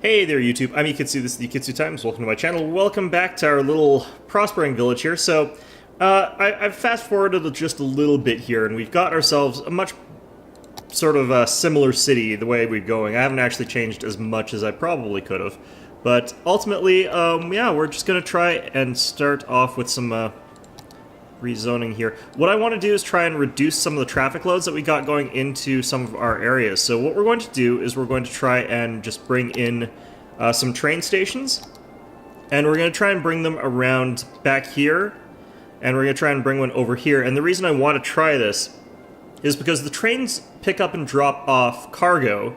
Hey there YouTube, I'm Yukitsu, this is the Yukitsu Times, welcome to my channel. Welcome back to our little prospering village here. So, I've fast forwarded just a little bit here, and we've got ourselves a much sort of similar city the way we're going. I haven't actually changed as much as I probably could have. But ultimately, yeah, we're just going to try and start off with some rezoning here. What I want to do is try and reduce some of the traffic loads that we got going into some of our areas. So what we're going to do is we're going to try and just bring in some train stations, and we're going to try and bring them around back here, and we're going to try and bring one over here. And the reason I want to try this is because the trains pick up and drop off cargo,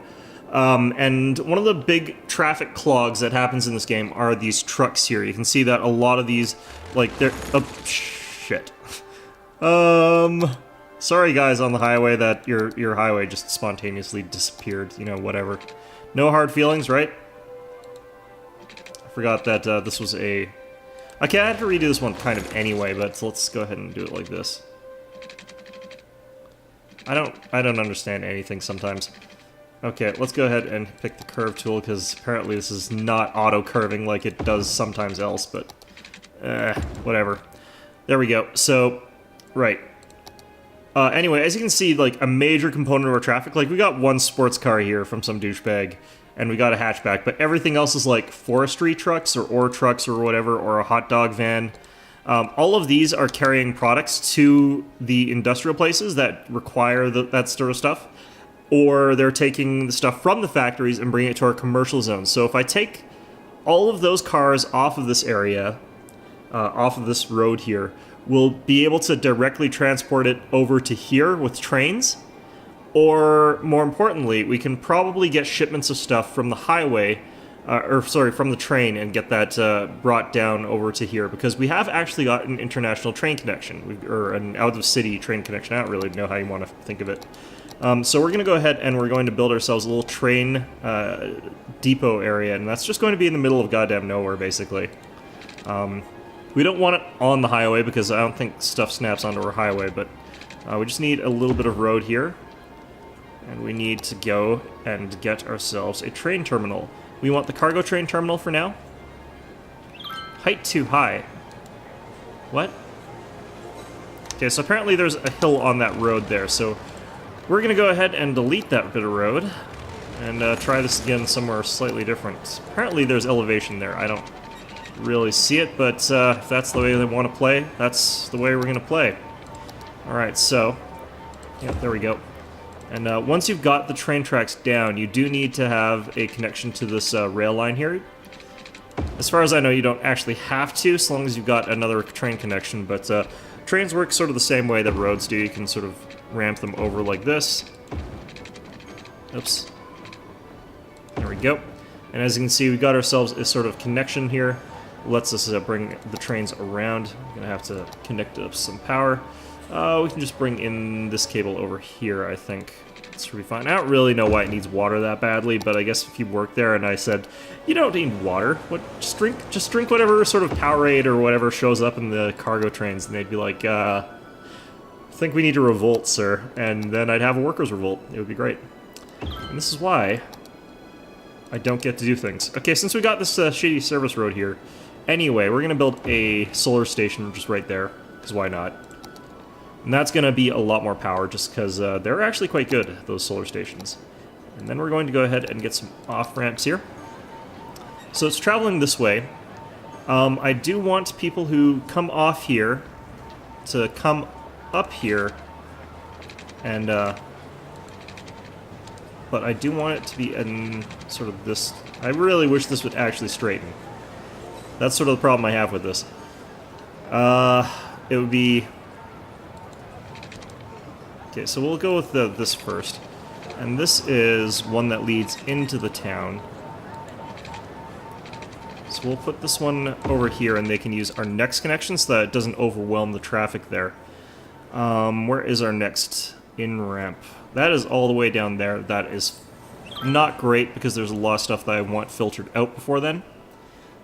and one of the big traffic clogs that happens in this game are these trucks here. You can see that a lot of these, like, they're... Shit. Sorry guys on the highway that your highway just spontaneously disappeared, you know, whatever. No hard feelings, right? I forgot that this was a... Okay, I have to redo this one kind of anyway, but let's go ahead and do it like this. I don't understand anything sometimes. Okay, let's go ahead and pick the curve tool, because apparently this is not auto-curving like it does sometimes else, but... whatever. There we go. So, right. Anyway, as you can see, like, a major component of our traffic, like, we got one sports car here from some douchebag, and we got a hatchback, but everything else is, like, forestry trucks, or ore trucks, or whatever, or a hot dog van. All of these are carrying products to the industrial places that require that sort of stuff, or they're taking the stuff from the factories and bringing it to our commercial zones. So if I take all of those cars off of this area... off of this road here, we'll be able to directly transport it over to here with trains, or more importantly, we can probably get shipments of stuff from the highway, from the train, and get that brought down over to here, because we have actually got an international train connection, or an out-of-city train connection. I don't really know how you want to think of it. So we're going to go ahead and we're going to build ourselves a little train depot area, and that's just going to be in the middle of goddamn nowhere, basically. We don't want it on the highway because I don't think stuff snaps onto our highway, but we just need a little bit of road here. And we need to go and get ourselves a train terminal. We want the cargo train terminal for now. Height too high. What? Okay, so apparently there's a hill on that road there, so we're going to go ahead and delete that bit of road and try this again somewhere slightly different. Apparently there's elevation there. I don't really see it, but if that's the way they want to play, that's the way we're going to play. Alright, so, yeah, there we go. And once you've got the train tracks down, you do need to have a connection to this rail line here. As far as I know, you don't actually have to, as long as you've got another train connection, but trains work sort of the same way that roads do. You can sort of ramp them over like this. Oops. There we go. And as you can see, we've got ourselves a sort of connection here. Lets us bring the trains around. We're going to have to connect up some power. We can just bring in this cable over here, I think. That should be fine. I don't really know why it needs water that badly, but I guess if you work there and I said, you don't need water, just drink whatever sort of Powerade or whatever shows up in the cargo trains, and they'd be like, I think we need to revolt, sir. And then I'd have a workers' revolt. It would be great. And this is why I don't get to do things. Okay, since we got this shitty service road here, anyway, we're going to build a solar station just right there, because why not? And that's going to be a lot more power, just because they're actually quite good, those solar stations. And then we're going to go ahead and get some off-ramps here. So it's traveling this way. I do want people who come off here to come up here, and but I do want it to be in sort of this... I really wish this would actually straighten. That's sort of the problem I have with this. It would be... Okay, so we'll go with this first. And this is one that leads into the town. So we'll put this one over here, and they can use our next connection so that it doesn't overwhelm the traffic there. Where is our next in-ramp? That is all the way down there. That is not great because there's a lot of stuff that I want filtered out before then.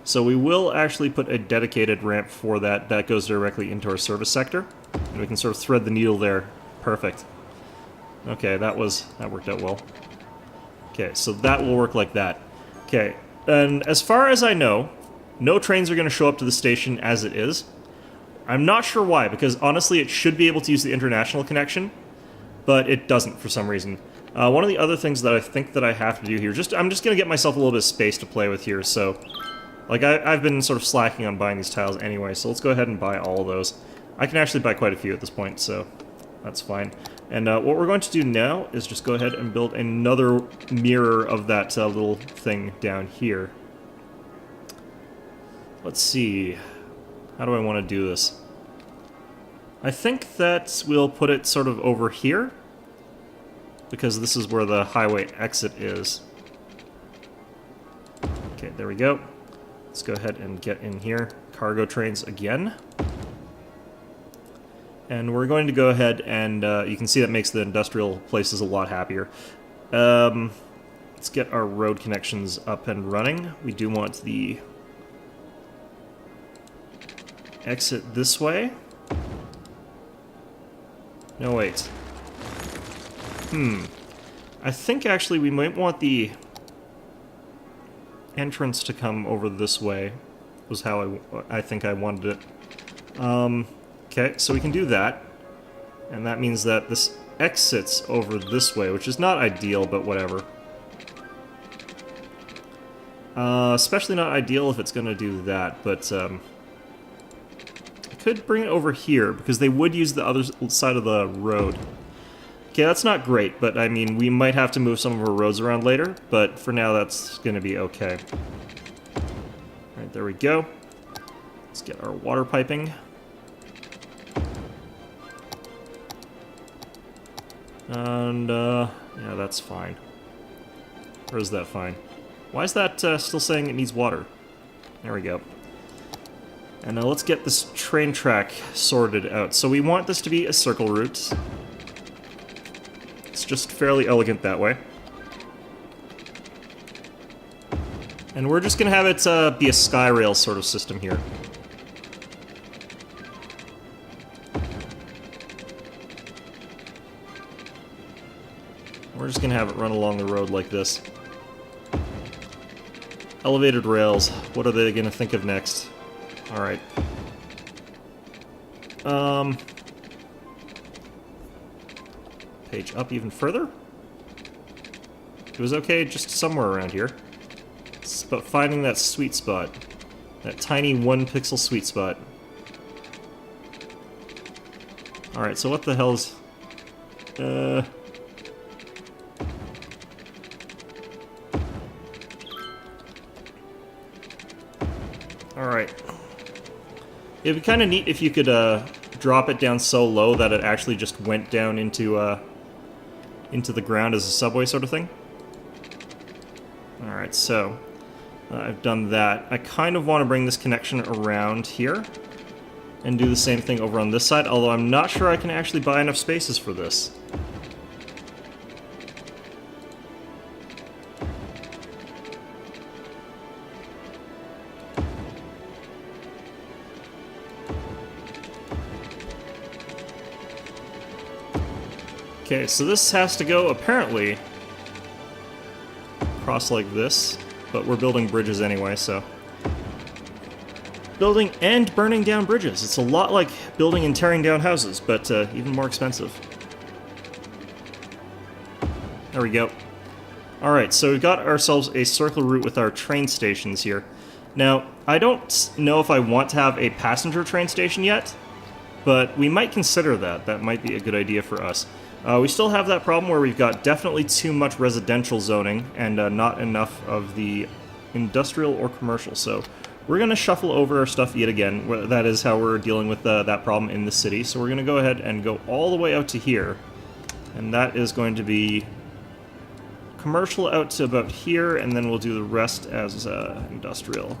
So we will actually put a dedicated ramp for that that goes directly into our service sector. And we can sort of thread the needle there. Perfect. Okay, that worked out well. Okay, so that will work like that. Okay, And as far as I know, no trains are going to show up to the station as it is. I'm not sure why, because honestly it should be able to use the international connection, but it doesn't for some reason. One of the other things that I think that I have to do here, I'm just going to get myself a little bit of space to play with here, so... Like, I've been sort of slacking on buying these tiles anyway, so let's go ahead and buy all of those. I can actually buy quite a few at this point, so that's fine. And what we're going to do now is just go ahead and build another mirror of that little thing down here. Let's see. How do I want to do this? I think that we'll put it sort of over here, because this is where the highway exit is. Okay, there we go. Let's go ahead and get in here. Cargo trains again. And we're going to go ahead and, you can see that makes the industrial places a lot happier. Let's get our road connections up and running. We do want the exit this way. No, wait. I think actually we might want the entrance to come over this way, was how I think I wanted it. Okay, so we can do that, and that means that this exits over this way, which is not ideal, but whatever. Especially not ideal if it's going to do that, but I could bring it over here, because they would use the other side of the road. Okay, that's not great, but I mean, we might have to move some of our roads around later, but for now that's going to be okay. Alright, there we go. Let's get our water piping. And, yeah, that's fine. Or is that fine? Why is that still saying it needs water? There we go. And now let's get this train track sorted out. So we want this to be a circle route. It's just fairly elegant that way. And we're just going to have it be a sky rail sort of system here. We're just going to have it run along the road like this. Elevated rails. What are they going to think of next? Alright. Page up even further? It was okay just somewhere around here. It's about finding that sweet spot. That tiny 1 pixel sweet spot. Alright, so what the hell's... Alright. It'd be kind of neat if you could drop it down so low that it actually just went down into the ground as a subway sort of thing. Alright, so I've done that. I kind of want to bring this connection around here and do the same thing over on this side, although I'm not sure I can actually buy enough spaces for this. Okay, so this has to go, apparently, across like this, but we're building bridges anyway, so... Building and burning down bridges. It's a lot like building and tearing down houses, but even more expensive. There we go. Alright, so we've got ourselves a circle route with our train stations here. Now, I don't know if I want to have a passenger train station yet, but we might consider that. That might be a good idea for us. We still have that problem where we've got definitely too much residential zoning and not enough of the industrial or commercial, so we're going to shuffle over our stuff yet again. That is how we're dealing with that problem in the city, so we're going to go ahead and go all the way out to here, and that is going to be commercial out to about here, and then we'll do the rest as industrial.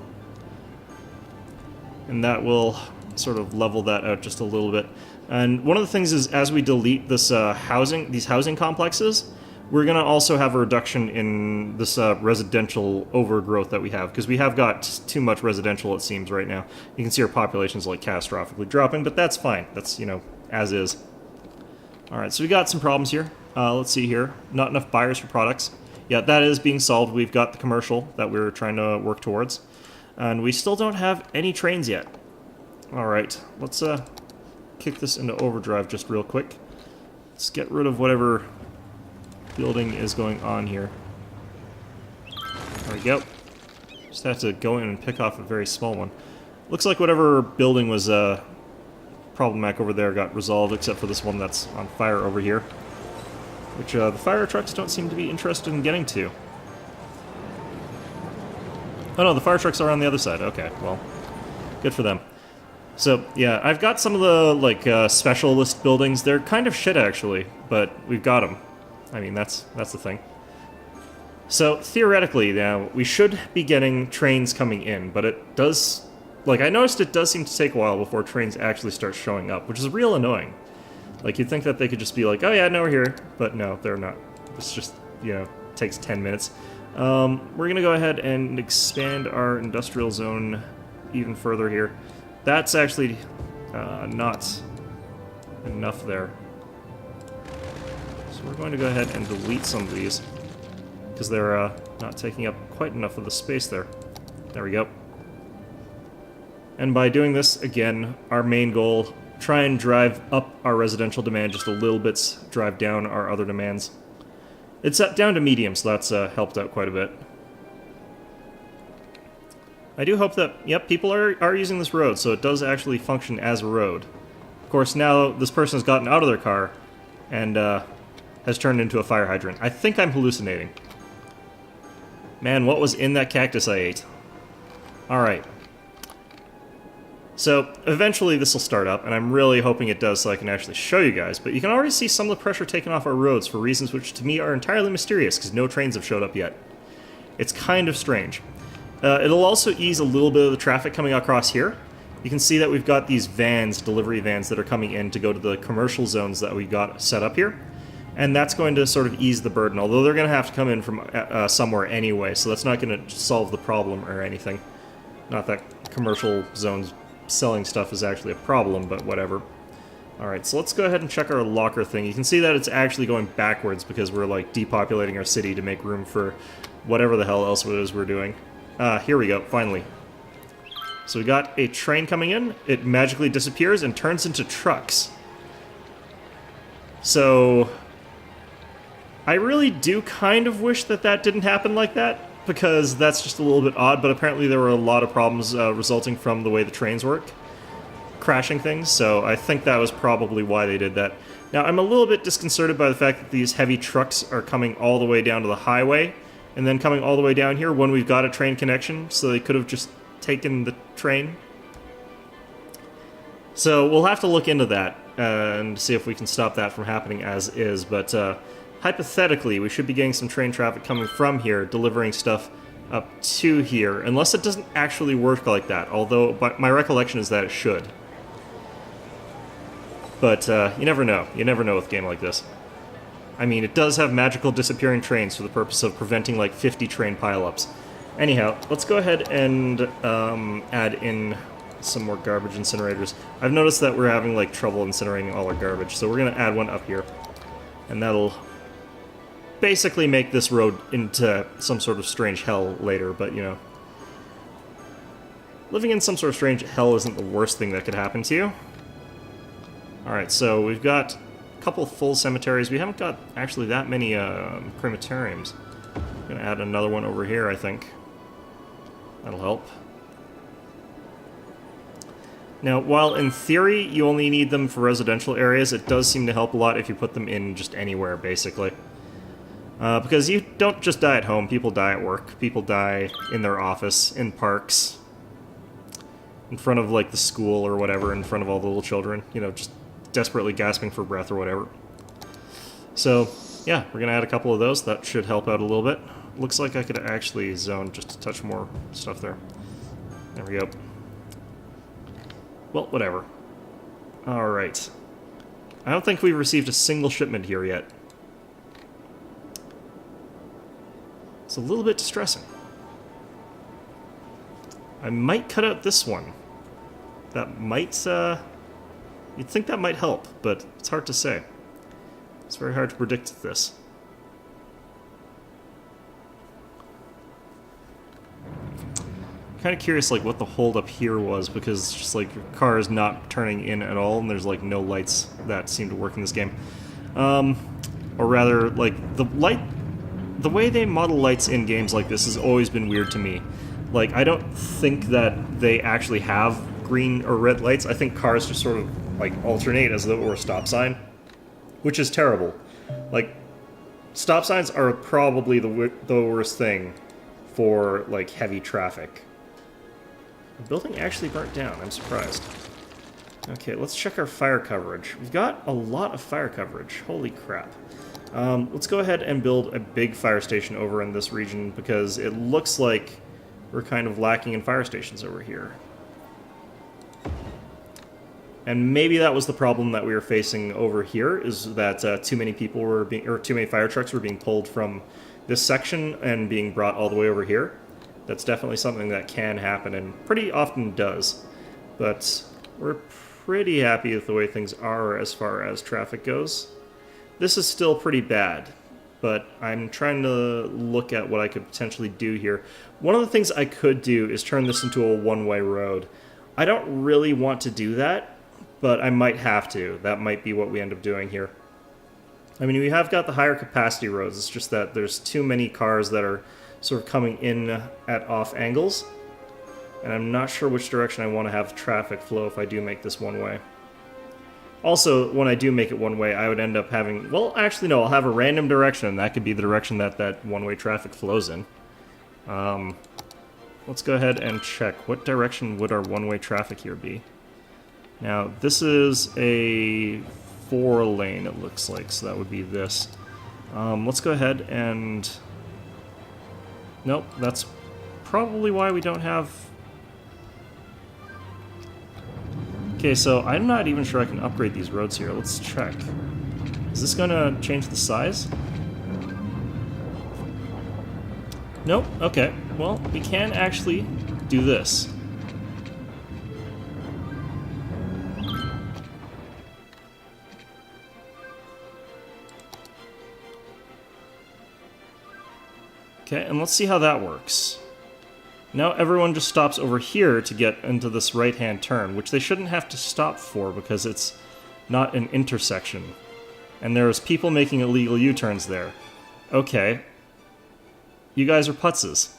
And that will sort of level that out just a little bit. And one of the things is, as we delete this these housing complexes, we're going to also have a reduction in this residential overgrowth that we have, because we have got too much residential, it seems, right now. You can see our population's like catastrophically dropping, but that's fine. That's, you know, as is. Alright, so we got some problems here. Let's see here. Not enough buyers for products. yeah, that is being solved. We've got the commercial that we were trying to work towards. And we still don't have any trains yet. Alright, let's kick this into overdrive just real quick. Let's get rid of whatever building is going on here. There we go. Just have to go in and pick off a very small one. Looks like whatever building was problematic over there got resolved, except for this one that's on fire over here. Which the fire trucks don't seem to be interested in getting to. Oh no, the fire trucks are on the other side. Okay, well, good for them. So, yeah, I've got some of the, like, specialist buildings. They're kind of shit, actually, but we've got them. I mean, that's the thing. So, theoretically, now, we should be getting trains coming in, but it does... Like, I noticed it does seem to take a while before trains actually start showing up, which is real annoying. Like, you'd think that they could just be like, oh yeah, no, we're here. But no, they're not. It's just, you know, takes 10 minutes. We're gonna go ahead and expand our industrial zone even further here. That's actually not enough there. So we're going to go ahead and delete some of these, because they're not taking up quite enough of the space there. There we go. And by doing this, again, our main goal, try and drive up our residential demand just a little bit, drive down our other demands. It's set down to medium, so that's helped out quite a bit. I do hope that, yep, people are using this road, so it does actually function as a road. Of course, now this person has gotten out of their car and has turned into a fire hydrant. I think I'm hallucinating. Man, what was in that cactus I ate? Alright. So, eventually this will start up, and I'm really hoping it does so I can actually show you guys, but you can already see some of the pressure taken off our roads for reasons which to me are entirely mysterious, because no trains have showed up yet. It's kind of strange. It'll also ease a little bit of the traffic coming across here. You can see that we've got these vans, delivery vans, that are coming in to go to the commercial zones that we got set up here. And that's going to sort of ease the burden, although they're going to have to come in from somewhere anyway, so that's not going to solve the problem or anything. Not that commercial zones selling stuff is actually a problem, but whatever. Alright, so let's go ahead and check our locker thing. You can see that it's actually going backwards because we're like depopulating our city to make room for whatever the hell else it is we're doing. Here we go, finally. So we got a train coming in, it magically disappears and turns into trucks. So, I really do kind of wish that that didn't happen like that, because that's just a little bit odd, but apparently there were a lot of problems resulting from the way the trains work, crashing things, so I think that was probably why they did that. Now, I'm a little bit disconcerted by the fact that these heavy trucks are coming all the way down to the highway, and then coming all the way down here when we've got a train connection, so they could have just taken the train. So we'll have to look into that and see if we can stop that from happening as is, but hypothetically, we should be getting some train traffic coming from here, delivering stuff up to here, unless it doesn't actually work like that, although my recollection is that it should. But you never know. You never know with a game like this. I mean, it does have magical disappearing trains for the purpose of preventing like 50 train pileups. Anyhow, let's go ahead and add in some more garbage incinerators. I've noticed that we're having like trouble incinerating all our garbage, so we're going to add one up here. And that'll basically make this road into some sort of strange hell later, but you know. Living in some sort of strange hell isn't the worst thing that could happen to you. Alright, so we've got a couple full cemeteries. We haven't got actually that many crematoriums. I'm gonna add another one over here, I think. That'll help. Now, while in theory you only need them for residential areas, it does seem to help a lot if you put them in just anywhere, basically. Because you don't just die at home, people die at work. People die in their office, in parks, in front of, like, the school or whatever, in front of all the little children, you know, just desperately gasping for breath or whatever. So, yeah, we're gonna add a couple of those. That should help out a little bit. Looks like I could actually zone just a touch more stuff there. There we go. Well, whatever. Alright. I don't think we've received a single shipment here yet. It's a little bit distressing. I might cut out this one. That might, you'd think that might help, but it's hard to say. It's very hard to predict this. kind of curious, like, what the holdup here was, because it's just, like, your car is not turning in at all, and there's, like, no lights that seem to work in this game. Or rather, like, the way they model lights in games like this has always been weird to me. Like, I don't think that they actually have green or red lights. I think cars just sort of, like, alternate as though it were a stop sign, which is terrible. Like, stop signs are probably the worst thing for, like, heavy traffic. The building actually burnt down. I'm surprised. Okay, let's check our fire coverage. We've got a lot of fire coverage. Holy crap. Let's go ahead and build a big fire station over in this region, because it looks like we're kind of lacking in fire stations over here. And maybe that was the problem that we were facing over here, is that too many people were being, or too many fire trucks were being pulled from this section and being brought all the way over here. That's definitely something that can happen, and pretty often does. But we're pretty happy with the way things are as far as traffic goes. This is still pretty bad, but I'm trying to look at what I could potentially do here. One of the things I could do is turn this into a one-way road. I don't really want to do that, but I might have to. That might be what we end up doing here. I mean, we have got the higher capacity roads, it's just that there's too many cars that are sort of coming in at off angles, and I'm not sure which direction I want to have traffic flow if I do make this one way. Also, when I do make it one way, I would end up having, well, actually no, I'll have a random direction, and that could be the direction that that one-way traffic flows in. Let's go ahead and check. What direction would our one-way traffic here be? Now, this is a 4-lane, it looks like, so that would be this. Let's go ahead and... Nope, that's probably why we don't have... Okay, so I'm not even sure I can upgrade these roads here. Let's check. Is this gonna change the size? Nope, okay. Well, we can actually do this. Okay, and let's see how that works. Now everyone just stops over here to get into this right-hand turn, which they shouldn't have to stop for because it's not an intersection. And there's people making illegal U-turns there. Okay. You guys are putzes.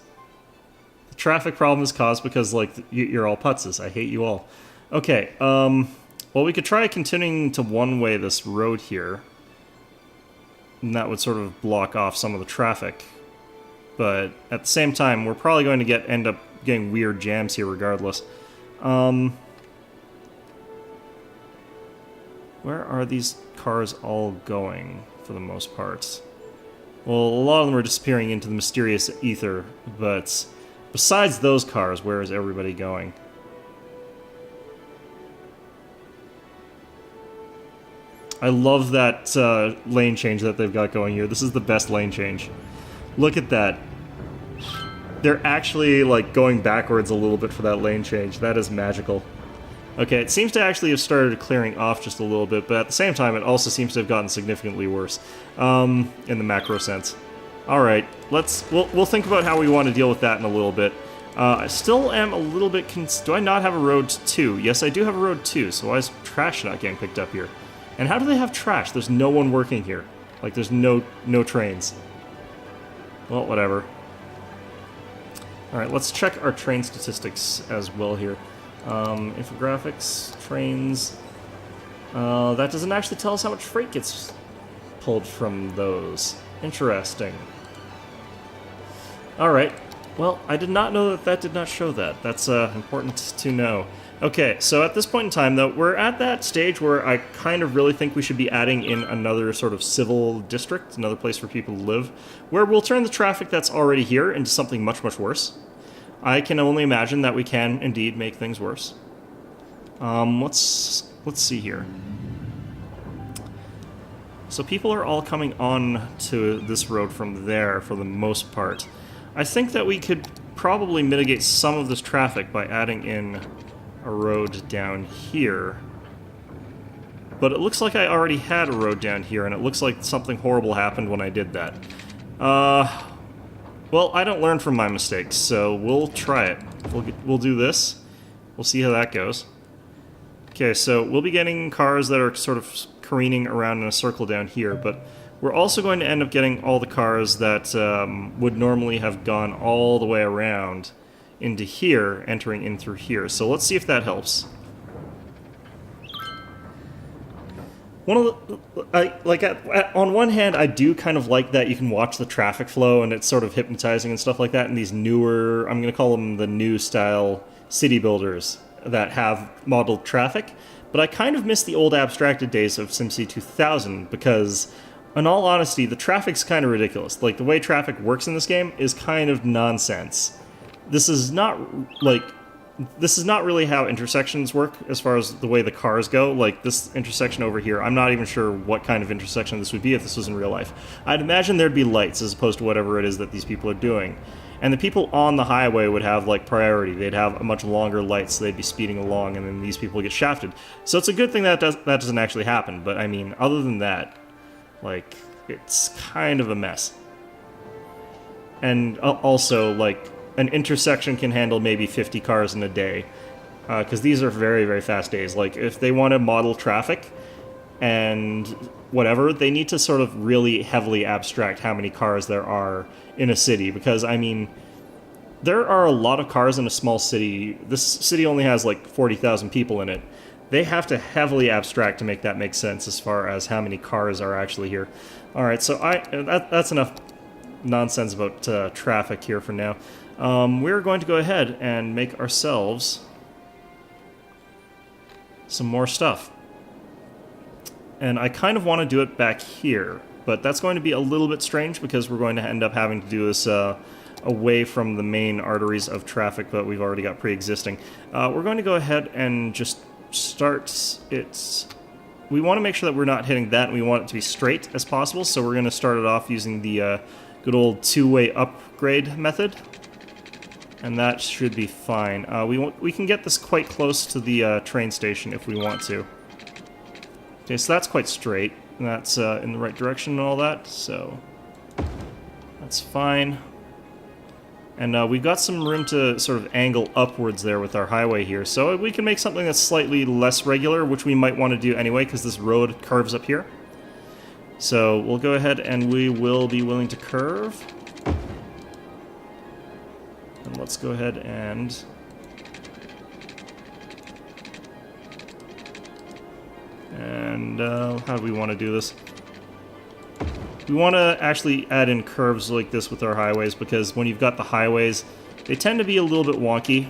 The traffic problem is caused because, like, you're all putzes. I hate you all. Okay, well, we could try continuing to one-way this road here. And that would sort of block off some of the traffic. But at the same time, we're probably going to end up getting weird jams here regardless. Where are these cars all going, for the most part? Well, a lot of them are disappearing into the mysterious ether, but besides those cars, where is everybody going? I love that lane change that they've got going here. This is the best lane change. Look at that. They're actually, like, going backwards a little bit for that lane change. That is magical. Okay, it seems to actually have started clearing off just a little bit, but at the same time, it also seems to have gotten significantly worse, in the macro sense. Alright, we'll think about how we want to deal with that in a little bit. I still am a little bit do I not have a road 2? Yes, I do have a road 2, so why is trash not getting picked up here? And how do they have trash? There's no one working here. Like, there's no trains. Well, whatever. Alright, let's check our train statistics as well here. Infographics, trains... that doesn't actually tell us how much freight gets pulled from those. Interesting. Alright, well, I did not know that that did not show that. That's important to know. Okay, so at this point in time, though, we're at that stage where I kind of really think we should be adding in another sort of civil district, another place for people to live, where we'll turn the traffic that's already here into something much, much worse. I can only imagine that we can indeed make things worse. Let's see here. So people are all coming on to this road from there for the most part. I think that we could probably mitigate some of this traffic by adding in a road down here. But it looks like I already had a road down here, and it looks like something horrible happened when I did that. Well, I don't learn from my mistakes, so we'll try it. We'll do this. We'll see how that goes. Okay, so we'll be getting cars that are sort of careening around in a circle down here, but we're also going to end up getting all the cars that would normally have gone all the way around into here, entering in through here. So let's see if that helps. On one hand, I do kind of like that you can watch the traffic flow and it's sort of hypnotizing and stuff like that in these newer, I'm going to call them the new style city builders that have modeled traffic. But I kind of miss the old abstracted days of SimCity 2000 because, in all honesty, the traffic's kind of ridiculous. Like, the way traffic works in this game is kind of nonsense. This is not really how intersections work as far as the way the cars go. Like, this intersection over here, I'm not even sure what kind of intersection this would be if this was in real life. I'd imagine there'd be lights as opposed to whatever it is that these people are doing. And the people on the highway would have, like, priority. They'd have a much longer light, so they'd be speeding along, and then these people get shafted. So it's a good thing that that doesn't actually happen. But, I mean, other than that, like, it's kind of a mess. And also, like, an intersection can handle maybe 50 cars in a day, because these are very, very fast days. Like, if they want to model traffic and whatever, they need to sort of really heavily abstract how many cars there are in a city, because, I mean, there are a lot of cars in a small city. This city only has, like, 40,000 people in it. They have to heavily abstract to make that make sense as far as how many cars are actually here. Alright, so that's enough nonsense about traffic here for now. We're going to go ahead and make ourselves some more stuff. And I kind of want to do it back here, but that's going to be a little bit strange because we're going to end up having to do this away from the main arteries of traffic that we've already got pre-existing. We're going to go ahead and just start it. We want to make sure that we're not hitting that, and we want it to be straight as possible, so we're going to start it off using the good old two-way upgrade method. And that should be fine. We can get this quite close to the train station if we want to. Okay, so that's quite straight. And that's in the right direction and all that, so that's fine. And we've got some room to sort of angle upwards there with our highway here. So we can make something that's slightly less regular, which we might want to do anyway, because this road curves up here. So we'll go ahead and we will be willing to curve. And let's go ahead and how do we want to do this? We want to actually add in curves like this with our highways, because when you've got the highways, they tend to be a little bit wonky.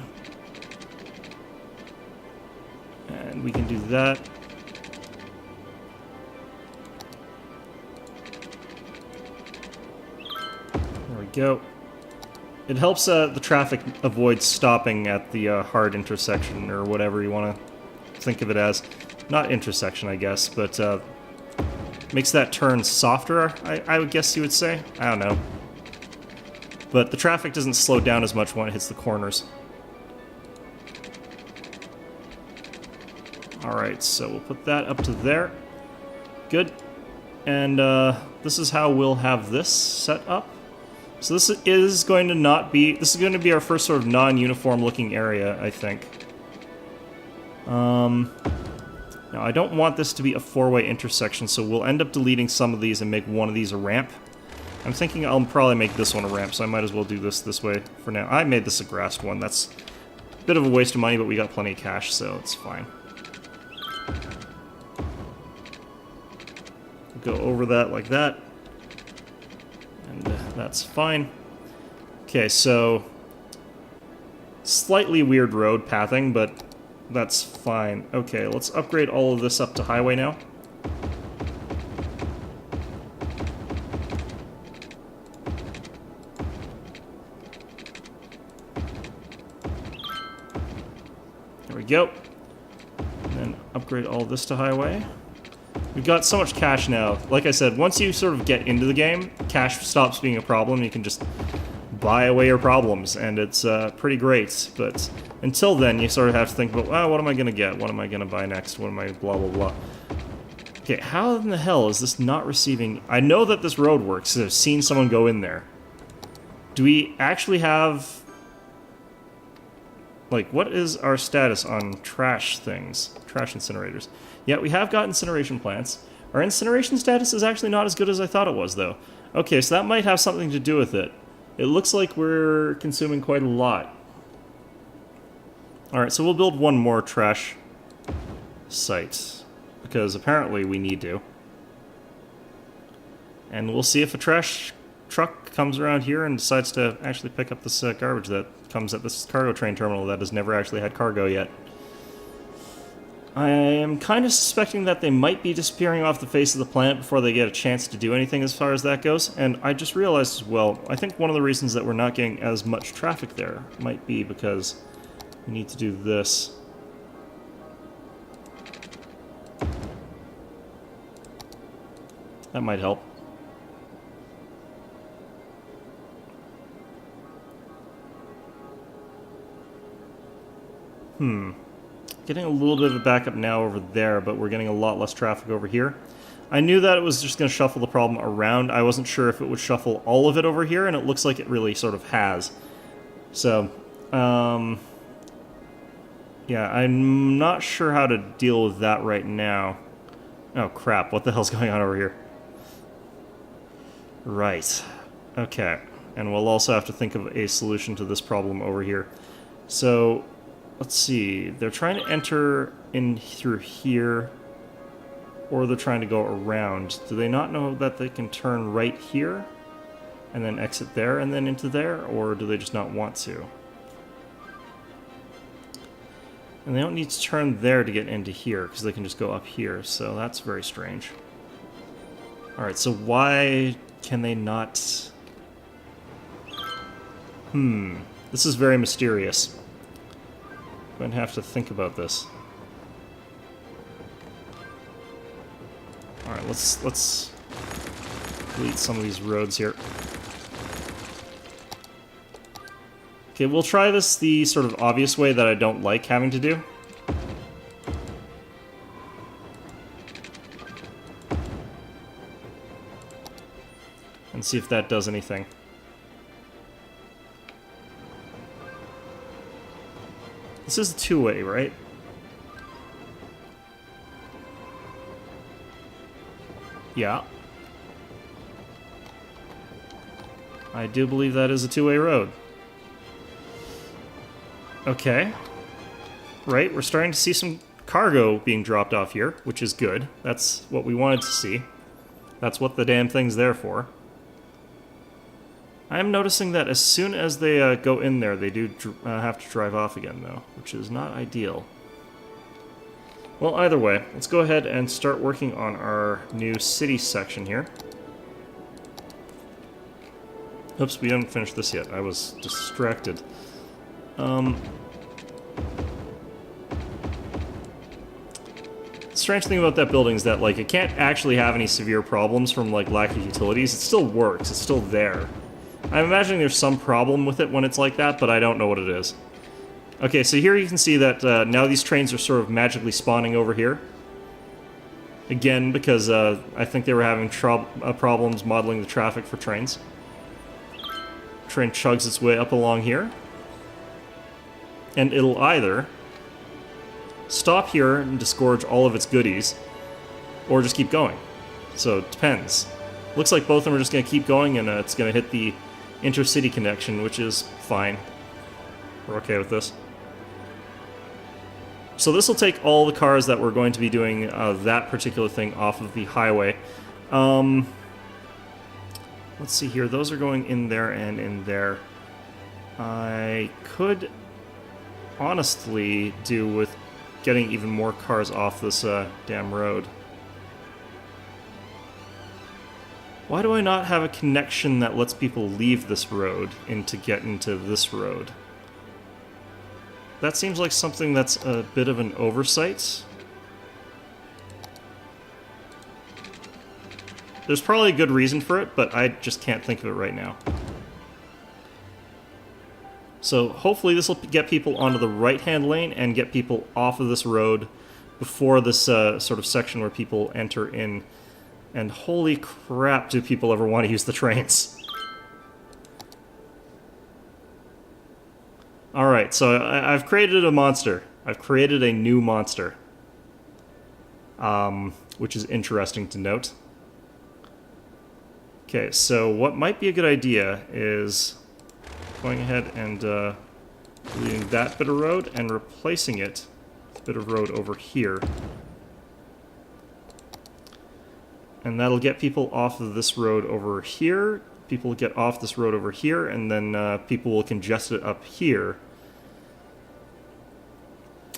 And we can do that. There we go. It helps the traffic avoid stopping at the hard intersection, or whatever you want to think of it as. Not intersection, I guess, but makes that turn softer, I would guess you would say. I don't know. But the traffic doesn't slow down as much when it hits the corners. Alright, so we'll put that up to there. Good. And this is how we'll have this set up. So this is going to be our first sort of non-uniform looking area, I think. Now, I don't want this to be a four-way intersection, so we'll end up deleting some of these and make one of these a ramp. I'm thinking I'll probably make this one a ramp, so I might as well do this way for now. I made this a grassed one. That's a bit of a waste of money, but we got plenty of cash, so it's fine. Go over that like that. And that's fine. Okay, so slightly weird road pathing, but that's fine. Okay, let's upgrade all of this up to highway now. There we go. And then upgrade all of this to highway. We've got so much cash now. Like I said, once you sort of get into the game, cash stops being a problem. You can just buy away your problems, and it's pretty great. But until then, you sort of have to think about, well, what am I going to get? What am I going to buy next? What am I blah, blah, blah. Okay, how in the hell is this not receiving... I know that this road works, because I've seen someone go in there. Do we actually have... Like, what is our status on trash things? Trash incinerators. Yeah, we have got incineration plants. Our incineration status is actually not as good as I thought it was, though. Okay, so that might have something to do with it. It looks like we're consuming quite a lot. Alright, so we'll build one more trash site. Because apparently we need to. And we'll see if a trash truck comes around here and decides to actually pick up this garbage that comes at this cargo train terminal that has never actually had cargo yet. I am kind of suspecting that they might be disappearing off the face of the planet before they get a chance to do anything as far as that goes, and I just realized as well, I think one of the reasons that we're not getting as much traffic there might be because we need to do this. That might help. Getting a little bit of a backup now over there, but we're getting a lot less traffic over here. I knew that it was just going to shuffle the problem around. I wasn't sure if it would shuffle all of it over here, and it looks like it really sort of has. So, yeah, I'm not sure how to deal with that right now. Oh, crap. What the hell's going on over here? Right. Okay. And we'll also have to think of a solution to this problem over here. So... let's see, they're trying to enter in through here, or they're trying to go around. Do they not know that they can turn right here, and then exit there, and then into there, or do they just not want to? And they don't need to turn there to get into here, because they can just go up here, so that's very strange. Alright, so why can they not... This is very mysterious. I'm going to have to think about this. Alright, let's delete some of these roads here. Okay, we'll try this the sort of obvious way that I don't like having to do. And see if that does anything. This is a two-way, right? Yeah. I do believe that is a two-way road. Okay. Right, we're starting to see some cargo being dropped off here, which is good. That's what we wanted to see. That's what the damn thing's there for. I'm noticing that as soon as they go in there, they do have to drive off again, though, which is not ideal. Well, either way, let's go ahead and start working on our new city section here. Oops, we haven't finished this yet. I was distracted. The strange thing about that building is that, like, it can't actually have any severe problems from, like, lack of utilities. It still works. It's still there. I'm imagining there's some problem with it when it's like that, but I don't know what it is. Okay, so here you can see that now these trains are sort of magically spawning over here. Again, because I think they were having problems modeling the traffic for trains. Train chugs its way up along here. And it'll either stop here and disgorge all of its goodies, or just keep going. So it depends. Looks like both of them are just going to keep going, and it's going to hit the intercity connection, which is fine. We're okay with this. So this will take all the cars that we're going to be doing that particular thing off of the highway. Let's see here. Those are going in there and in there. I could honestly do with getting even more cars off this damn road. Why do I not have a connection that lets people leave this road to get into this road? That seems like something that's a bit of an oversight. There's probably a good reason for it, but I just can't think of it right now. So hopefully this will get people onto the right-hand lane and get people off of this road before this sort of section where people enter in. And holy crap, do people ever want to use the trains. Alright, so I've created a monster. I've created a new monster. Which is interesting to note. Okay, so what might be a good idea is going ahead and deleting that bit of road and replacing it with a bit of road over here. And that'll get people off of this road over here. People will get off this road over here, and then people will congest it up here.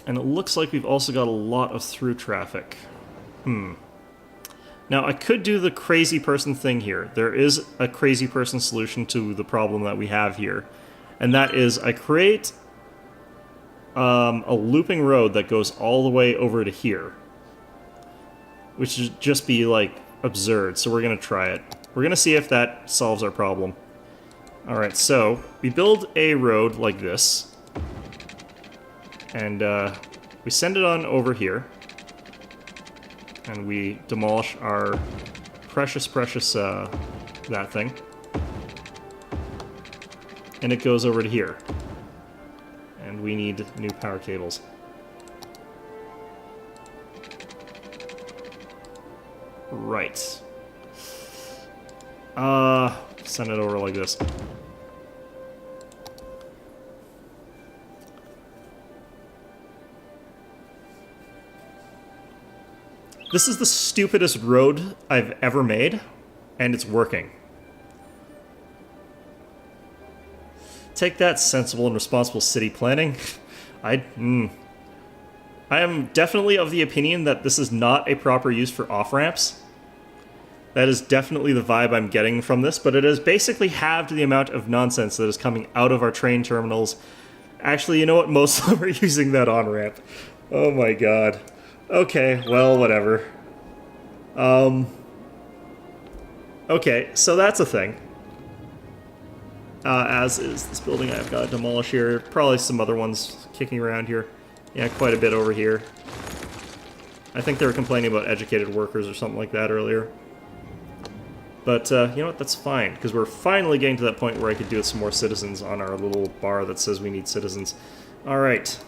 And it looks like we've also got a lot of through traffic. Now, I could do the crazy person thing here. There is a crazy person solution to the problem that we have here. And that is, I create a looping road that goes all the way over to here. Which would just be, like, absurd. So we're going to try it. We're going to see if that solves our problem. Alright, so we build a road like this. And we send it on over here. And we demolish our precious, that thing. And it goes over to here. And we need new power cables. Right. Send it over like this. This is the stupidest road I've ever made, and it's working. Take that, sensible and responsible city planning. I am definitely of the opinion that this is not a proper use for off-ramps. That is definitely the vibe I'm getting from this, but it has basically halved the amount of nonsense that is coming out of our train terminals. Actually, you know what? Most of them are using that on-ramp. Oh my god. Okay, well, whatever. Okay, so that's a thing. As is this building I've got to demolish here. Probably some other ones kicking around here. Yeah, quite a bit over here. I think they were complaining about educated workers or something like that earlier. But, you know what, that's fine, because we're finally getting to that point where I could do with some more citizens on our little bar that says we need citizens. Alright.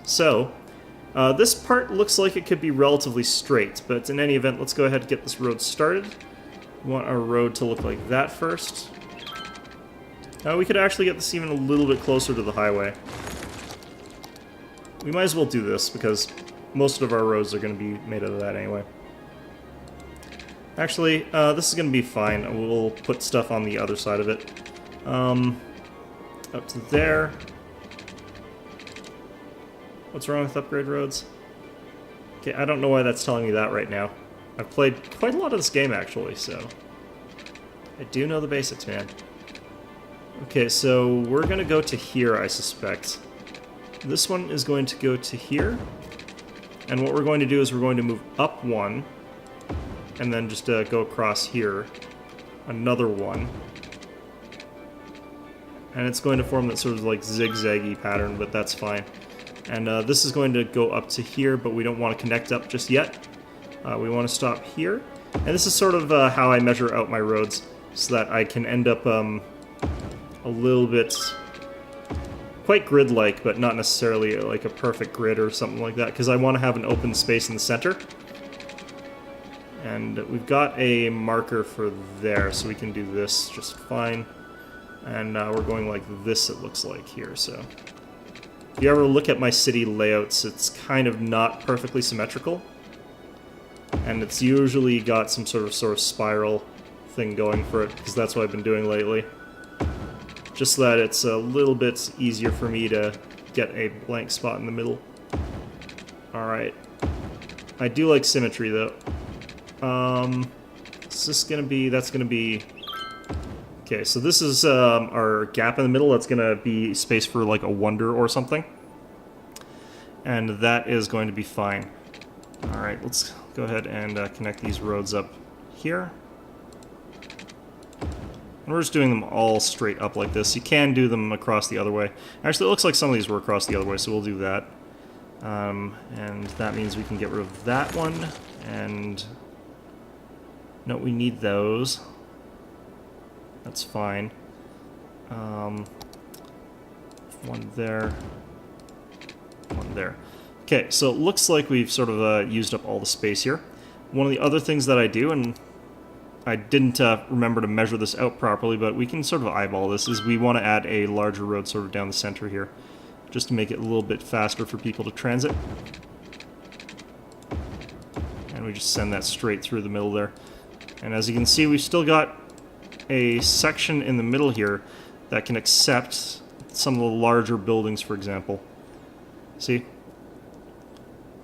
So, this part looks like it could be relatively straight, but in any event, let's go ahead and get this road started. We want our road to look like that first. We could actually get this even a little bit closer to the highway. We might as well do this, because most of our roads are going to be made out of that anyway. Actually, this is going to be fine. We'll put stuff on the other side of it. Up to there. What's wrong with upgrade roads? Okay, I don't know why that's telling me that right now. I've played quite a lot of this game, actually, so... I do know the basics, man. Okay, so we're going to go to here, I suspect. This one is going to go to here. And what we're going to do is we're going to move up one. And then just go across here. Another one. And it's going to form that sort of like zigzaggy pattern, but that's fine. And this is going to go up to here, but we don't want to connect up just yet. We want to stop here. And this is sort of how I measure out my roads, so that I can end up a little bit quite grid-like, but not necessarily like a perfect grid or something like that, because I want to have an open space in the center. And we've got a marker for there, so we can do this just fine. And we're going like this, it looks like, here, so... If you ever look at my city layouts, it's kind of not perfectly symmetrical. And it's usually got some sort of spiral thing going for it, because that's what I've been doing lately. Just so that it's a little bit easier for me to get a blank spot in the middle. Alright. I do like symmetry, though. Is this gonna be... That's gonna be... Okay, so this is our gap in the middle. That's gonna be space for, like, a wonder or something. And that is going to be fine. Alright, let's go ahead and connect these roads up here. And we're just doing them all straight up like this. You can do them across the other way. Actually, it looks like some of these were across the other way, so we'll do that. And that means we can get rid of that one. And... no, we need those. That's fine. One there. One there. Okay, so it looks like we've sort of used up all the space here. One of the other things that I do, and I didn't remember to measure this out properly, but we can sort of eyeball this, is we want to add a larger road sort of down the center here, just to make it a little bit faster for people to transit. And we just send that straight through the middle there. And as you can see, we've still got a section in the middle here that can accept some of the larger buildings, for example. See?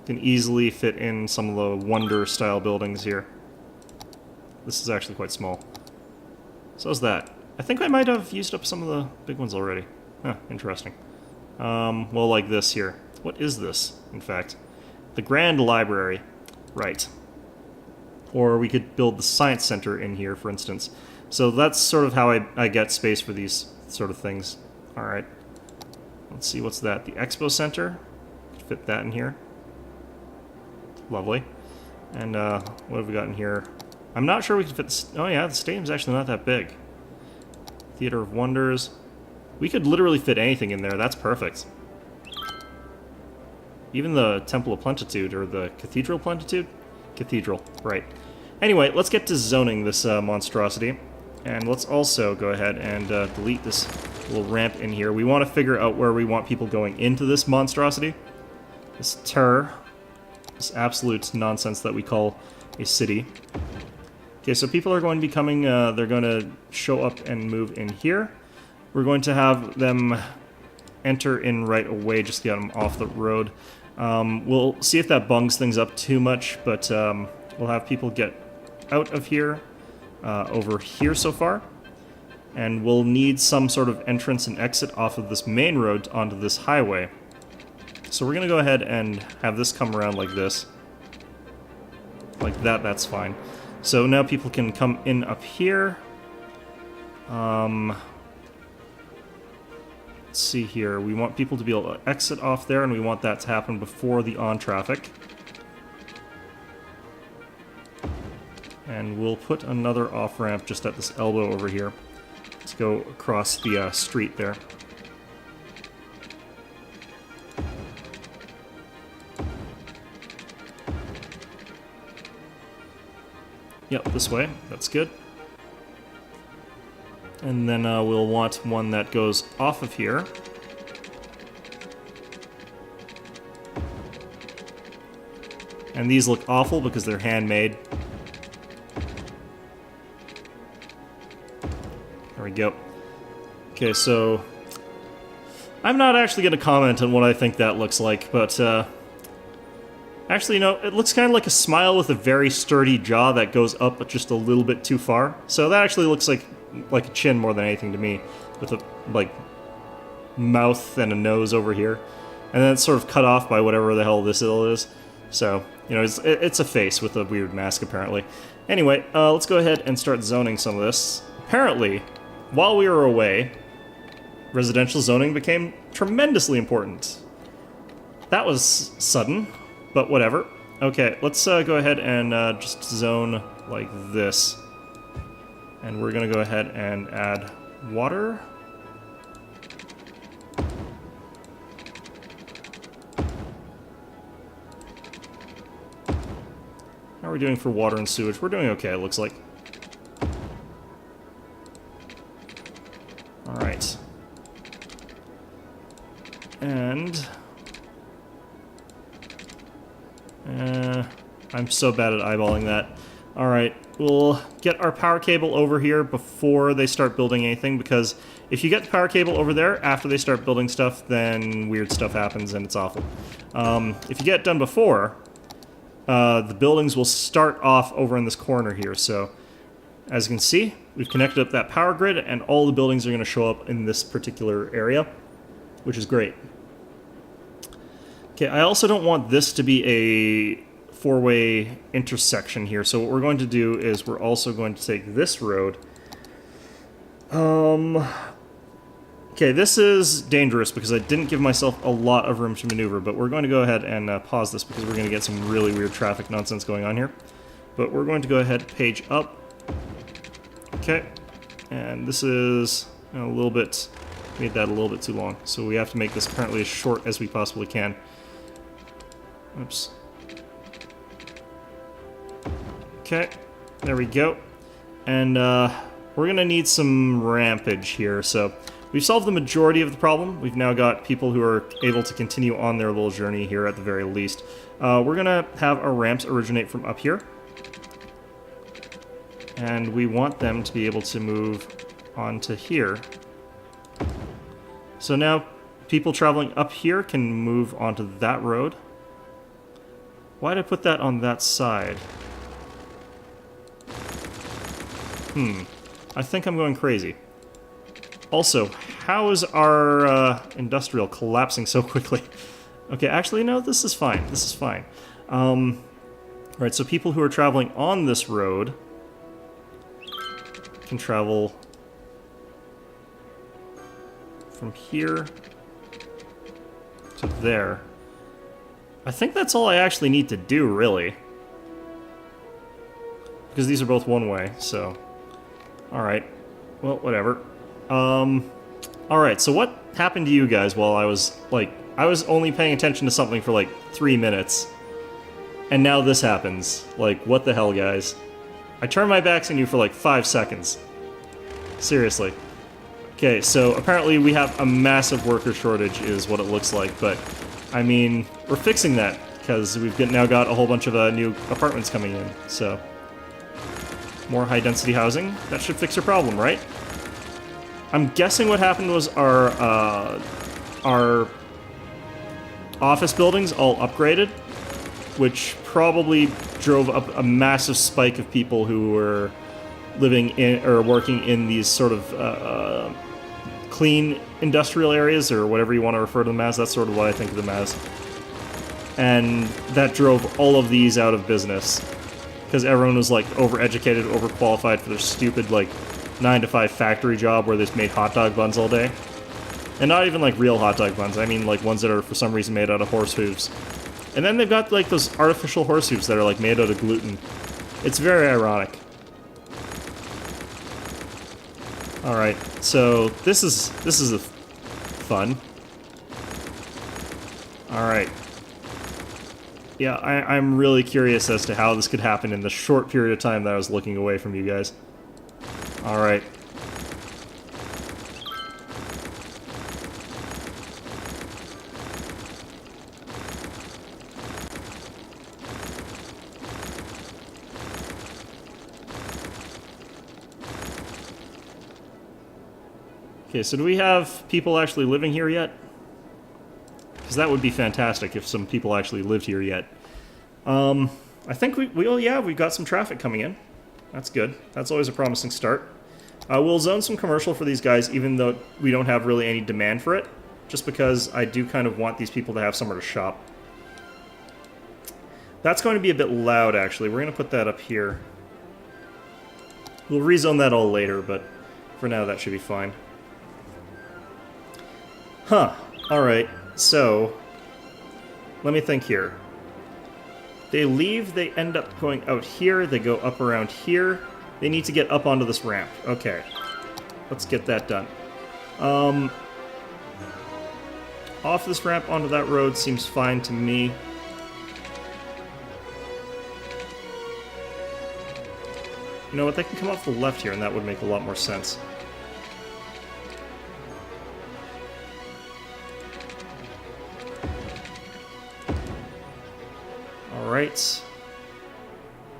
Can easily fit in some of the Wonder-style buildings here. This is actually quite small. So is that. I think I might have used up some of the big ones already. Huh, interesting. Well, like this here. What is this, in fact? The Grand Library. Right. Or we could build the Science Center in here, for instance. So that's sort of how I get space for these sort of things. Alright. Let's see, what's that? The Expo Center. Fit that in here. Lovely. And what have we got in here? I'm not sure we can fit... Oh yeah, the stadium's actually not that big. Theater of Wonders. We could literally fit anything in there. That's perfect. Even the Temple of Plentitude, or the Cathedral of Plentitude? Cathedral, right. Anyway, let's get to zoning this monstrosity. And let's also go ahead and delete this little ramp in here. We want to figure out where we want people going into this monstrosity. This this absolute nonsense that we call a city. Okay, so people are going to be coming, they're going to show up and move in here. We're going to have them enter in right away, just to get them off the road. We'll see if that bungs things up too much, but we'll have people get out of here, over here so far. And we'll need some sort of entrance and exit off of this main road onto this highway. So we're going to go ahead and have this come around like this. Like that, that's fine. So now people can come in up here. Let's see here. We want people to be able to exit off there, and we want that to happen before the on-traffic. And we'll put another off-ramp just at this elbow over here. Let's go across the street there. Yep, this way. That's good. And then we'll want one that goes off of here. And these look awful because they're handmade. There we go. Okay, so I'm not actually going to comment on what I think that looks like, but actually, you know, it looks kind of like a smile with a very sturdy jaw that goes up just a little bit too far. So that actually looks like a chin more than anything to me, with a, like, mouth and a nose over here. And then it's sort of cut off by whatever the hell this is. So, you know, it's a face with a weird mask, apparently. Anyway, let's go ahead and start zoning some of this. Apparently, while we were away, residential zoning became tremendously important. That was sudden, but whatever. Okay, let's go ahead and just zone like this. And we're going to go ahead and add water. How are we doing for water and sewage? We're doing okay, it looks like. Alright. And I'm so bad at eyeballing that. Alright, we'll get our power cable over here before they start building anything, because if you get the power cable over there after they start building stuff, then weird stuff happens and it's awful. If you get it done before, the buildings will start off over in this corner here. So, as you can see, we've connected up that power grid, and all the buildings are going to show up in this particular area, which is great. Okay, I also don't want this to be a four-way intersection here, so what we're going to do is we're also going to take this road. Okay, this is dangerous because I didn't give myself a lot of room to maneuver, but we're going to go ahead and pause this because we're going to get some really weird traffic nonsense going on here. But we're going to go ahead, page up. Okay, and this is a little bit Made that a little bit too long. So we have to make this apparently as short as we possibly can. Oops. Okay, there we go. And we're gonna need some rampage here, so we've solved the majority of the problem. We've now got people who are able to continue on their little journey here at the very least. We're gonna have our ramps originate from up here. And we want them to be able to move onto here. So now people traveling up here can move onto that road. Why'd I put that on that side? I think I'm going crazy. Also, how is our industrial collapsing so quickly? Okay, actually, no, this is fine. This is fine. Right, so people who are traveling on this road can travel from here to there. I think that's all I actually need to do, really. Because these are both one-way, so... Alright. Well, whatever. Alright, so what happened to you guys while I was, like... I was only paying attention to something for, like, 3 minutes. And now this happens. Like, what the hell, guys? I turned my backs on you for, like, 5 seconds. Seriously. Okay, so apparently we have a massive worker shortage is what it looks like, but... I mean, we're fixing that, because we've now got a whole bunch of new apartments coming in, so... More high-density housing. That should fix your problem, right? I'm guessing what happened was our office buildings all upgraded, which probably drove up a massive spike of people who were living in or working in these sort of clean industrial areas, or whatever you want to refer to them as. That's sort of what I think of them as. And that drove all of these out of business. Because everyone was, like, overeducated, overqualified for their stupid, like, 9-to-5 factory job where they just made hot dog buns all day. And not even, like, real hot dog buns. I mean, like, ones that are, for some reason, made out of horse hooves. And then they've got, like, those artificial horse hooves that are, like, made out of gluten. It's very ironic. Alright, so this is fun. Alright. Yeah, I'm really curious as to how this could happen in the short period of time that I was looking away from you guys. Alright. Okay, so do we have people actually living here yet? Because that would be fantastic if some people actually lived here yet. I think we've got some traffic coming in. That's good. That's always a promising start. We'll zone some commercial for these guys, even though we don't have really any demand for it, just because I do kind of want these people to have somewhere to shop. That's going to be a bit loud, actually. We're going to put that up here. We'll rezone that all later, but for now that should be fine. Huh. Alright. So, let me think here. They leave, they end up going out here, they go up around here. They need to get up onto this ramp. Okay. Let's get that done. Off this ramp onto that road seems fine to me. You know what, they can come off the left here and that would make a lot more sense. Alright.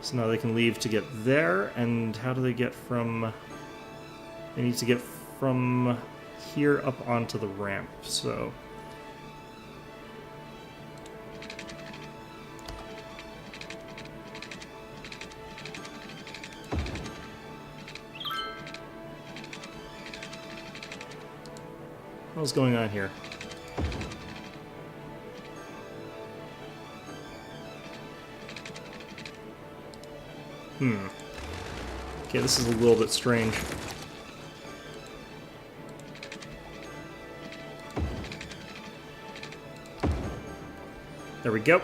So now they can leave to get there, and how do they get from... They need to get from here up onto the ramp, so... What's going on here? Okay, this is a little bit strange. There we go.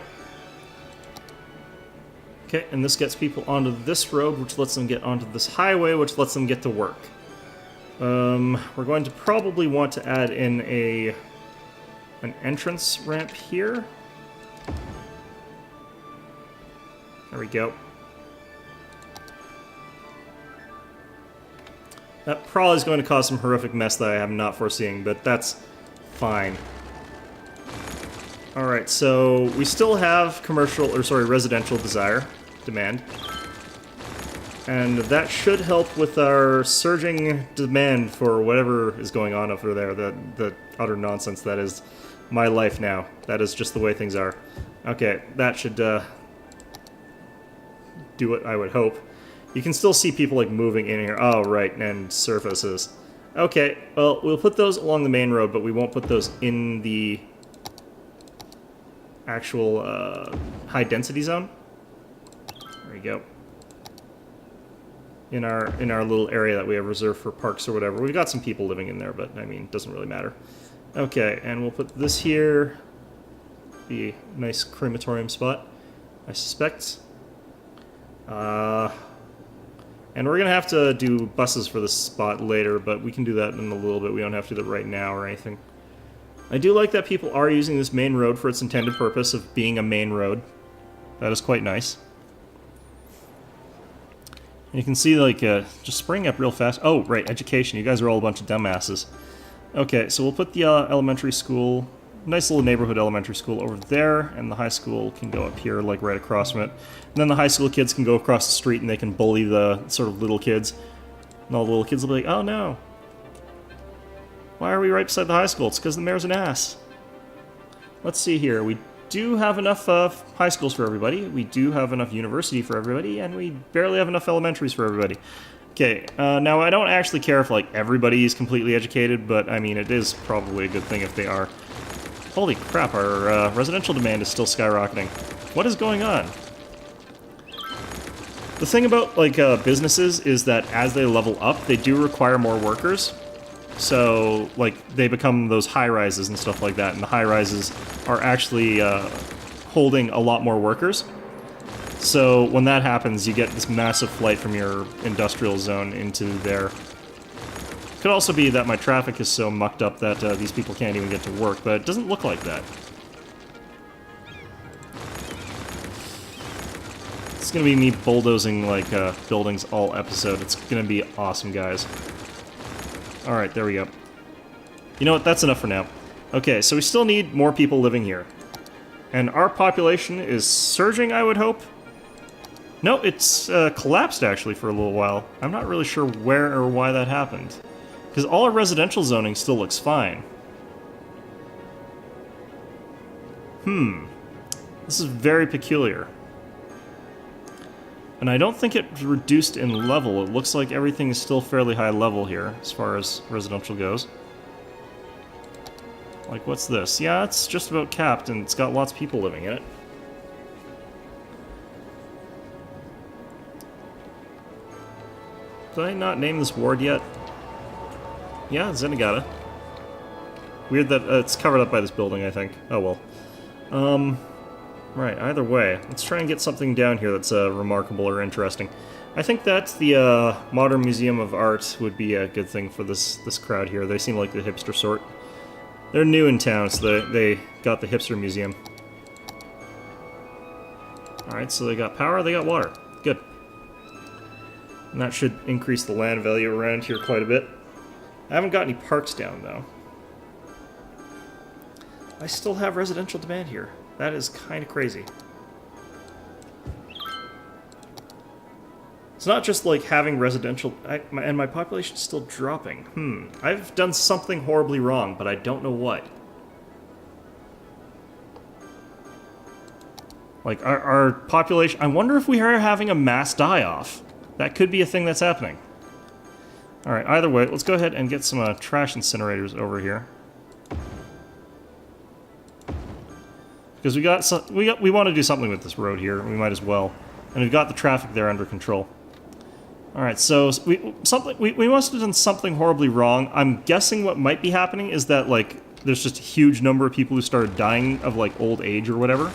Okay, and this gets people onto this road, which lets them get onto this highway, which lets them get to work. We're going to probably want to add in an entrance ramp here. There we go. That probably is going to cause some horrific mess that I am not foreseeing, but that's fine. Alright, so we still have residential demand. And that should help with our surging demand for whatever is going on over there, the utter nonsense that is my life now. That is just the way things are. Okay, that should do what I would hope. You can still see people like moving in here. Oh, right, and surfaces. Okay, well, we'll put those along the main road, but we won't put those in the actual high density zone. There we go. In our little area that we have reserved for parks or whatever. We've got some people living in there, but I mean, it doesn't really matter. Okay, and we'll put this here. Be a nice crematorium spot, I suspect. And we're gonna have to do buses for this spot later, but we can do that in a little bit. We don't have to do that right now or anything. I do like that people are using this main road for its intended purpose of being a main road. That is quite nice. You can see, like, just spring up real fast. Oh, right, education. You guys are all a bunch of dumbasses. Okay, so we'll put the elementary school, nice little neighborhood elementary school over there, and the high school can go up here, like, right across from it. And then the high school kids can go across the street and they can bully the sort of little kids. And all the little kids will be like, oh no. Why are we right beside the high school? It's because the mayor's an ass. Let's see here. We do have enough high schools for everybody, we do have enough university for everybody, and we barely have enough elementaries for everybody. Okay, now I don't actually care if, like, everybody is completely educated, but, I mean, it is probably a good thing if they are. Holy crap, our residential demand is still skyrocketing. What is going on? The thing about, like, businesses is that as they level up, they do require more workers. So, like, they become those high-rises and stuff like that, and the high-rises are actually holding a lot more workers. So when that happens, you get this massive flight from your industrial zone into there. Could also be that my traffic is so mucked up that these people can't even get to work, but it doesn't look like that. It's gonna be me bulldozing, like, buildings all episode. It's gonna be awesome, guys. Alright, there we go. You know what, that's enough for now. Okay, so we still need more people living here. And our population is surging, I would hope? No, it's collapsed, actually, for a little while. I'm not really sure where or why that happened. Because all our residential zoning still looks fine. This is very peculiar. And I don't think it reduced in level. It looks like everything is still fairly high level here, as far as residential goes. Like, what's this? Yeah, it's just about capped, and it's got lots of people living in it. Did I not name this ward yet? Yeah, Zenigata. Weird that it's covered up by this building, I think. Oh well. Right, either way, let's try and get something down here that's remarkable or interesting. I think that the Modern Museum of Art would be a good thing for this crowd here. They seem like the hipster sort. They're new in town, so they got the hipster museum. Alright, so they got power, they got water. Good. And that should increase the land value around here quite a bit. I haven't got any parks down, though. I still have residential demand here. That is kind of crazy. It's not just like having residential, and my population's still dropping. I've done something horribly wrong, but I don't know what. Like, our population, I wonder if we are having a mass die-off. That could be a thing that's happening. Alright, either way, let's go ahead and get some trash incinerators over here. Because we want to do something with this road here. We might as well, and we've got the traffic there under control. All right, so we must have done something horribly wrong. I'm guessing what might be happening is that, like, there's just a huge number of people who started dying of, like, old age or whatever.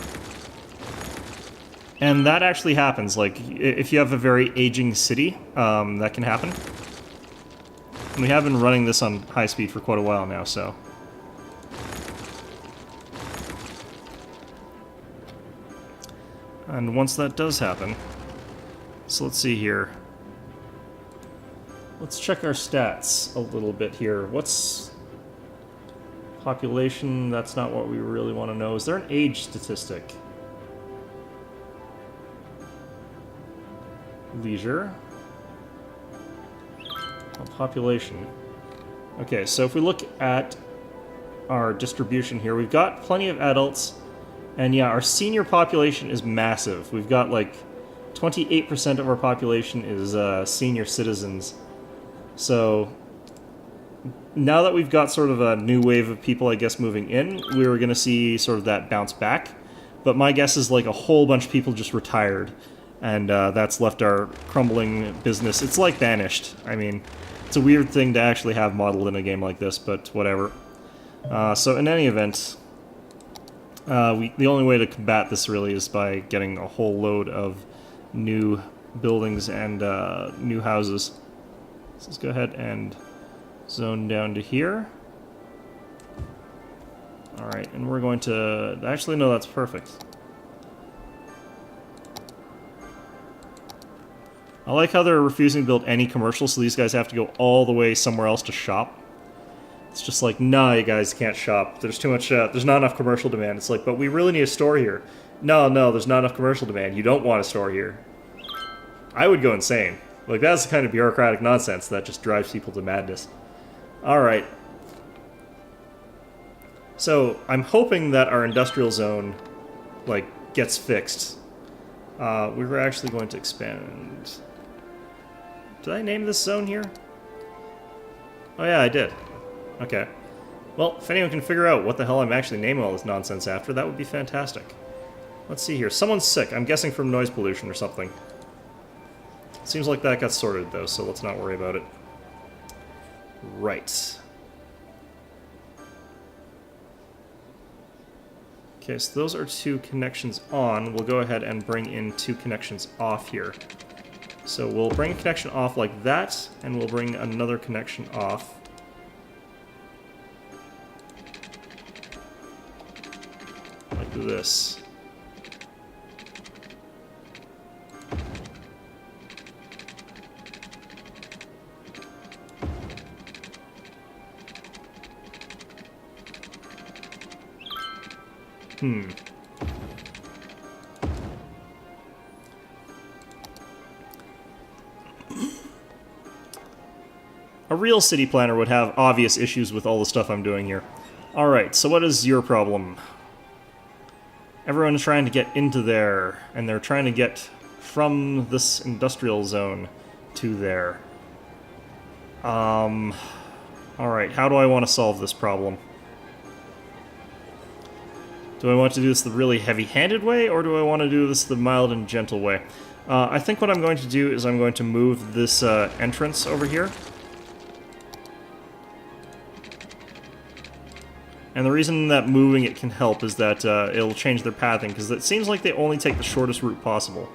And that actually happens. Like, if you have a very aging city, that can happen. And we have been running this on high speed for quite a while now, so... And once that does happen... So let's see here. Let's check our stats a little bit here. What's... Population? That's not what we really want to know. Is there an age statistic? Leisure. Well, population. Okay, so if we look at our distribution here, we've got plenty of adults, and yeah, our senior population is massive. We've got like 28% of our population is senior citizens. So now that we've got sort of a new wave of people, I guess, moving in, we were going to see sort of that bounce back. But my guess is like a whole bunch of people just retired, and that's left our crumbling business. It's like Banished. I mean, it's a weird thing to actually have modeled in a game like this, but whatever. So in any event, the only way to combat this really is by getting a whole load of new buildings and new houses. So let's go ahead and zone down to here. Alright, and we're going to... Actually, no, that's perfect. I like how they're refusing to build any commercial, so these guys have to go all the way somewhere else to shop. It's just like, nah, you guys can't shop. There's too much, there's not enough commercial demand. It's like, but we really need a store here. No, there's not enough commercial demand. You don't want a store here. I would go insane. Like, that's the kind of bureaucratic nonsense that just drives people to madness. Alright. So, I'm hoping that our industrial zone, like, gets fixed. We were actually going to expand... Did I name this zone here? Oh yeah, I did. Okay. Well, if anyone can figure out what the hell I'm actually naming all this nonsense after, that would be fantastic. Let's see here. Someone's sick. I'm guessing from noise pollution or something. Seems like that got sorted, though, so let's not worry about it. Right. Okay, so those are 2 connections on. We'll go ahead and bring in 2 connections off here. So we'll bring a connection off like that, and we'll bring another connection off. Like this. A real city planner would have obvious issues with all the stuff I'm doing here. Alright, so what is your problem? Everyone's trying to get into there, and they're trying to get from this industrial zone to there. Alright, how do I want to solve this problem? Do I want to do this the really heavy-handed way, or do I want to do this the mild and gentle way? I think what I'm going to do is I'm going to move this entrance over here. And the reason that moving it can help is that it'll change their pathing, because it seems like they only take the shortest route possible.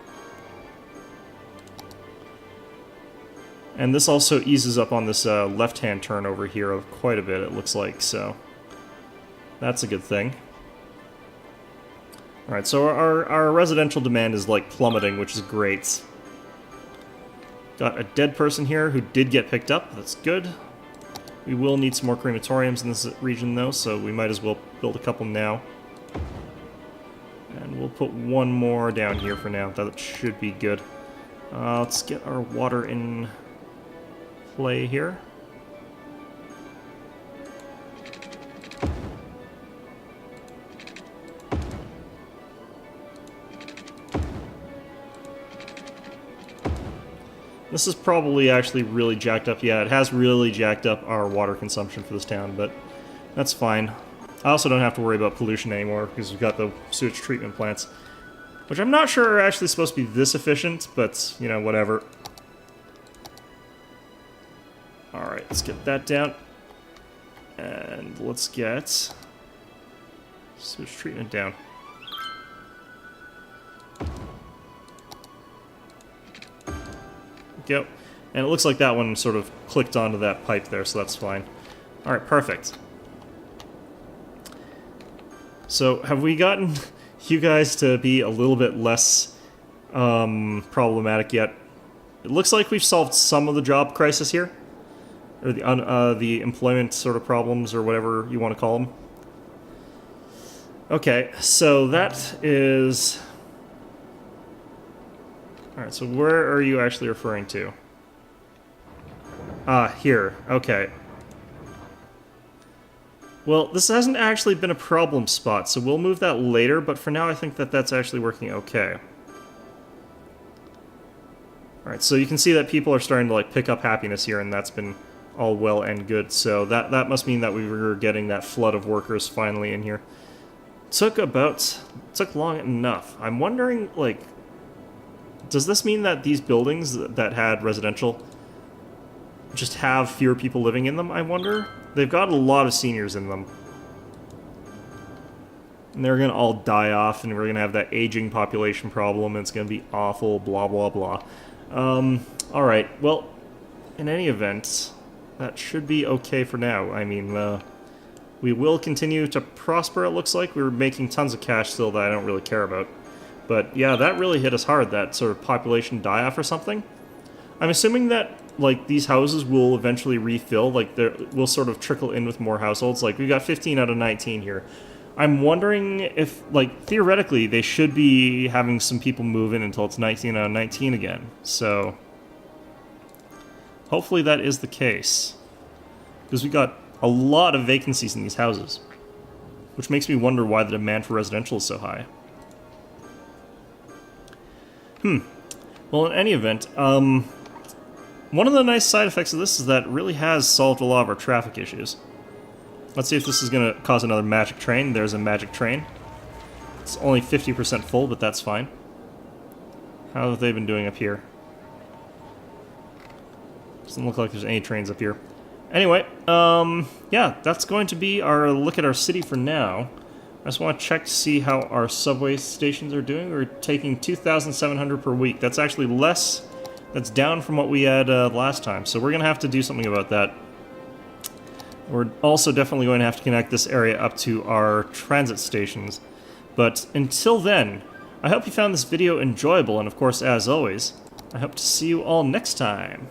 And this also eases up on this left-hand turn over here quite a bit, it looks like, so that's a good thing. Alright, so our residential demand is like plummeting, which is great. Got a dead person here who did get picked up, that's good. We will need some more crematoriums in this region, though, so we might as well build a couple now. And we'll put one more down here for now. That should be good. Let's get our water in play here. This is probably actually really jacked up. Yeah, it has really jacked up our water consumption for this town, but that's fine. I also don't have to worry about pollution anymore because we've got the sewage treatment plants, which I'm not sure are actually supposed to be this efficient, but, you know, whatever. Alright, let's get that down. And let's get sewage treatment down. Go. And it looks like that one sort of clicked onto that pipe there, so that's fine. Alright, perfect. So, have we gotten you guys to be a little bit less problematic yet? It looks like we've solved some of the job crisis here. Or the employment sort of problems, or whatever you want to call them. Okay, so that is... Alright, so where are you actually referring to? Ah, here. Okay. Well, this hasn't actually been a problem spot, so we'll move that later, but for now I think that that's actually working okay. Alright, so you can see that people are starting to like pick up happiness here, and that's been all well and good, so that must mean that we were getting that flood of workers finally in here. Took long enough. I'm wondering, like, does this mean that these buildings that had residential just have fewer people living in them, I wonder? They've got a lot of seniors in them. And they're gonna all die off, and we're gonna have that aging population problem, and it's gonna be awful, blah blah blah. Alright, well, in any event, that should be okay for now. I mean, we will continue to prosper, it looks like. We're making tons of cash still that I don't really care about. But yeah, that really hit us hard, that sort of population die-off or something. I'm assuming that, like, these houses will eventually refill, like, we'll sort of trickle in with more households. Like, we got 15 out of 19 here. I'm wondering if, like, theoretically, they should be having some people move in until it's 19 out of 19 again. So, hopefully that is the case. Because we got a lot of vacancies in these houses. Which makes me wonder why the demand for residential is so high. Well, in any event, one of the nice side effects of this is that it really has solved a lot of our traffic issues. Let's see if this is going to cause another magic train. There's a magic train. It's only 50% full, but that's fine. How have they been doing up here? Doesn't look like there's any trains up here. Anyway, yeah, that's going to be our look at our city for now. I just want to check to see how our subway stations are doing. We're taking 2,700 per week. That's actually less. That's down from what we had last time. So we're going to have to do something about that. We're also definitely going to have to connect this area up to our transit stations. But until then, I hope you found this video enjoyable. And of course, as always, I hope to see you all next time.